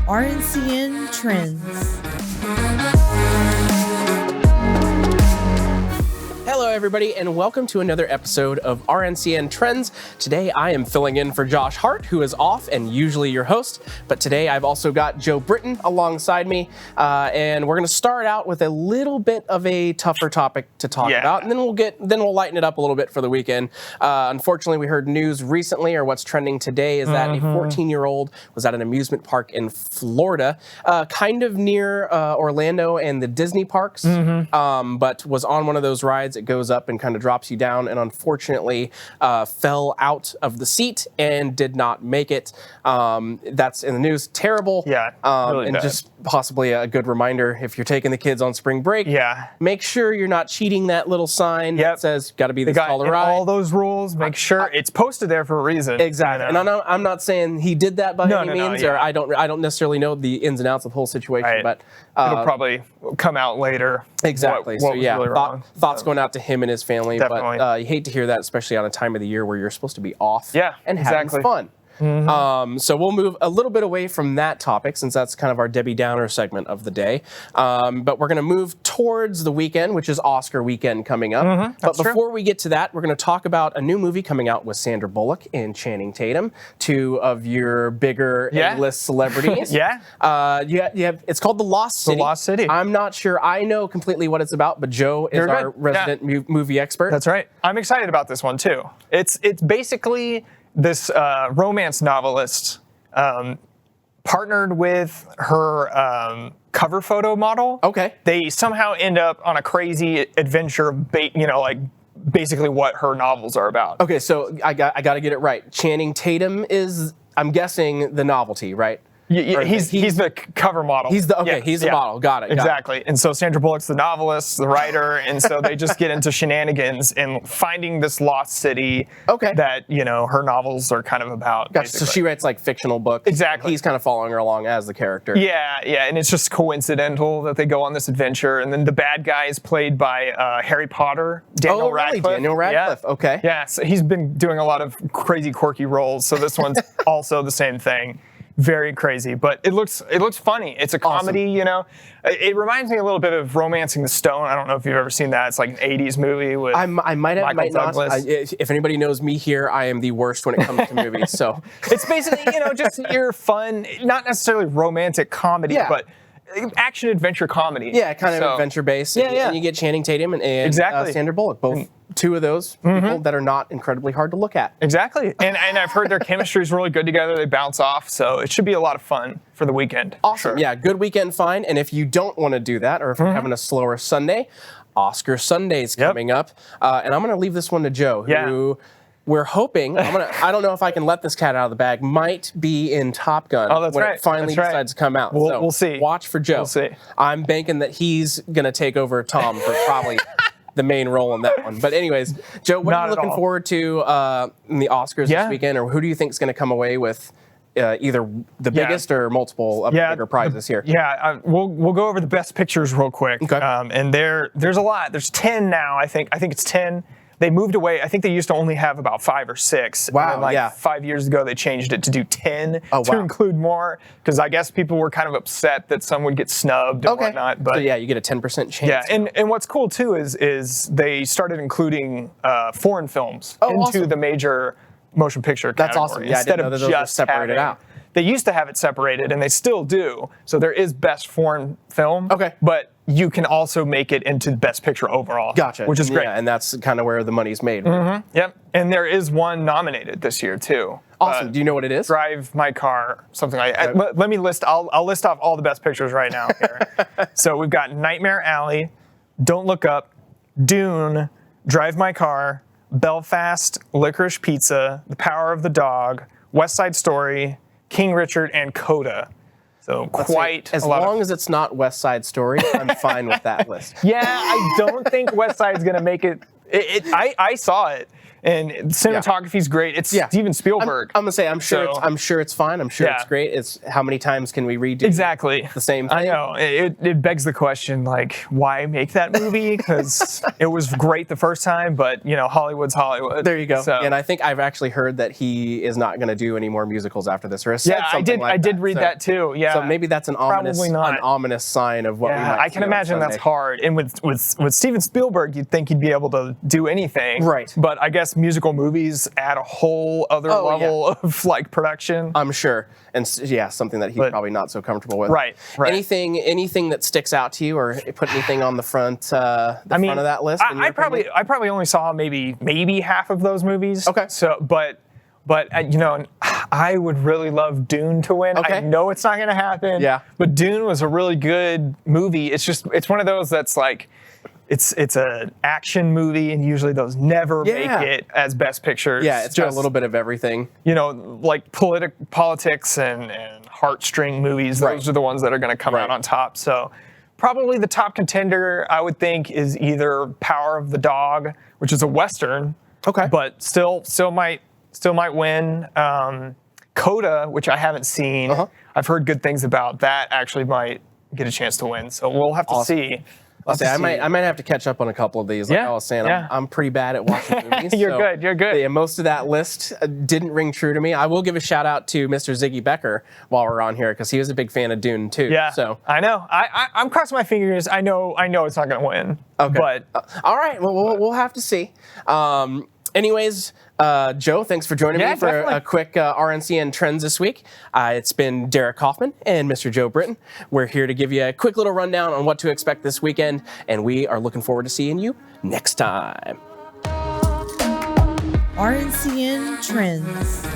RNCN Trends. Hello, everybody, and welcome to another episode of RNCN Trends. Today, I am filling in for Josh Hart, who is off and usually your host. But today, I've also got Joe Britton alongside me, and we're going to start out with a little bit of a tougher topic to talk about, and then we'll lighten it up a little bit for the weekend. Unfortunately, we heard news recently, or what's trending today, is that a 14-year-old was at an amusement park in Florida, kind of near Orlando and the Disney parks, but was on one of those rides. It goes up and kind of drops you down, and unfortunately fell out of the seat and did not make it. That's in the news. Terrible. Yeah, really and bad. Just possibly a good reminder, if you're taking the kids on spring break, make sure you're not cheating that little sign that says got to be this taller ride. All those rules, make sure it's posted there for a reason. Exactly. You know? And I'm not saying he did that by any means, or I don't necessarily know the ins and outs of the whole situation, but it'll probably come out later. Exactly. What was really wrong. Thoughts going out to him and his family. Definitely. But you hate to hear that, especially on a time of the year where you're supposed to be off and having fun. So we'll move a little bit away from that topic, since that's kind of our Debbie Downer segment of the day. But we're going to move towards the weekend, which is Oscar weekend coming up. But before we get to that, we're going to talk about a new movie coming out with Sandra Bullock and Channing Tatum, two of your bigger A-list celebrities. It's called The Lost City. The Lost City. I'm not sure I know completely what it's about, but Joe is our resident movie expert. That's right. I'm excited about this one too. It's basically this romance novelist partnered with her cover photo model. Okay. They somehow end up on a crazy adventure, basically what her novels are about. Okay, so I got to get it right. Channing Tatum is, I'm guessing, the novelty, right? He's the cover model. He's the model. Got it. Exactly. And so Sandra Bullock's the novelist, the writer, and so they just get into shenanigans and finding this lost city that, her novels are kind of about. Gotcha. So she writes like fictional books. Exactly. He's kind of following her along as the character. Yeah, and it's just coincidental that they go on this adventure, and then the bad guy is played by Harry Potter, Daniel Radcliffe. Really? Daniel Radcliffe. Yeah. Okay. Yeah, so he's been doing a lot of crazy, quirky roles, so this one's also the same thing. Very crazy, but it looks funny. It's a comedy, It reminds me a little bit of Romancing the Stone. I don't know if you've ever seen that. It's like an 80s movie with I might have, Michael might Douglas. not. If anybody knows me here, I am the worst when it comes to movies. So it's basically, just your fun, not necessarily romantic comedy, but action adventure comedy. Yeah, kind of adventure based. And you get Channing Tatum and Sandra Bullock, both two of those people that are not incredibly hard to look at. Exactly. And I've heard their chemistry is really good together. They bounce off, so it should be a lot of fun for the weekend. Awesome. Yeah, good weekend find. And if you don't want to do that, or if you're having a slower Sunday, Oscar Sunday's coming up. And I'm going to leave this one to Joe, who we're hoping, I don't know if I can let this cat out of the bag, might be in Top Gun when it finally decides to come out. We'll see. Watch for Joe. We'll see. I'm banking that he's going to take over Tom for probably the main role in that one. But anyways, Joe, what are you looking forward to in the Oscars this weekend, or who do you think is going to come away with either the biggest or multiple of the bigger prizes here? We'll go over the best pictures real quick. Okay. And there's a lot. There's 10 now, I think. I think it's 10. They moved away. I think they used to only have about 5 or 6. Wow, and then 5 years ago, they changed it to do 10 to include more, because I guess people were kind of upset that some would get snubbed and whatnot. But so you get a 10% chance. Yeah, and what's cool too is they started including foreign films into the major motion picture category. That's awesome. Yeah, instead I didn't know of that those were just separated out. They used to have it separated, and they still do. So there is best foreign film. Okay. But you can also make it into best picture overall. Gotcha. Which is great. Yeah, and that's kind of where the money's made. Yep. And there is one nominated this year too. Awesome. Do you know what it is? Drive My Car, something like that. Let me list. I'll list off all the best pictures right now here. So we've got Nightmare Alley, Don't Look Up, Dune, Drive My Car, Belfast, Licorice Pizza, The Power of the Dog, West Side Story, King Richard, and Coda. So quite as long as it's not West Side Story, I'm fine with that list. Yeah, I don't think West Side's gonna make it. I saw it. and cinematography's great. It's Steven Spielberg. I'm gonna say I'm sure it's fine. I'm sure it's great. It's how many times can we redo the same thing? I know. It begs the question, like, why make that movie? Because it was great the first time, but Hollywood's Hollywood. There you go. So, and I think I've actually heard that he is not going to do any more musicals after this, or I did read that too. Yeah. So maybe that's an ominous sign of what we might I can imagine that's hard. And with Steven Spielberg, you'd think he'd be able to do anything. Right. But I guess musical movies add a whole other level of like production. I'm sure. And something that he's probably not so comfortable with. Right. Anything that sticks out to you, or put anything on the front front of that list? I probably only saw maybe half of those movies. Okay. So, but I would really love Dune to win. Okay. I know it's not going to happen. Yeah. But Dune was a really good movie. It's one of those that's like, it's an action movie, and usually those never make it as best pictures. Yeah, it's got a little bit of everything. Like politics and heartstring movies. Those are the ones that are going to come out on top. So probably the top contender, I would think, is either Power of the Dog, which is a Western. Okay. But still might win. Coda, which I haven't seen. I've heard good things about. That actually might get a chance to win. So we'll have to see. I might have to catch up on a couple of these. Like I was saying, I'm pretty bad at watching movies. You're good. Yeah, most of that list didn't ring true to me. I will give a shout out to Mr. Ziggy Becker while we're on here, because he was a big fan of Dune too. Yeah, so I know. I'm crossing my fingers. I know it's not going to win. Okay. But all right. Well, we'll have to see. Anyways, Joe, thanks for joining me for a quick RNCN Trends this week. It's been Derek Hoffman and Mr. Joe Britton. We're here to give you a quick little rundown on what to expect this weekend, and we are looking forward to seeing you next time. RNCN Trends.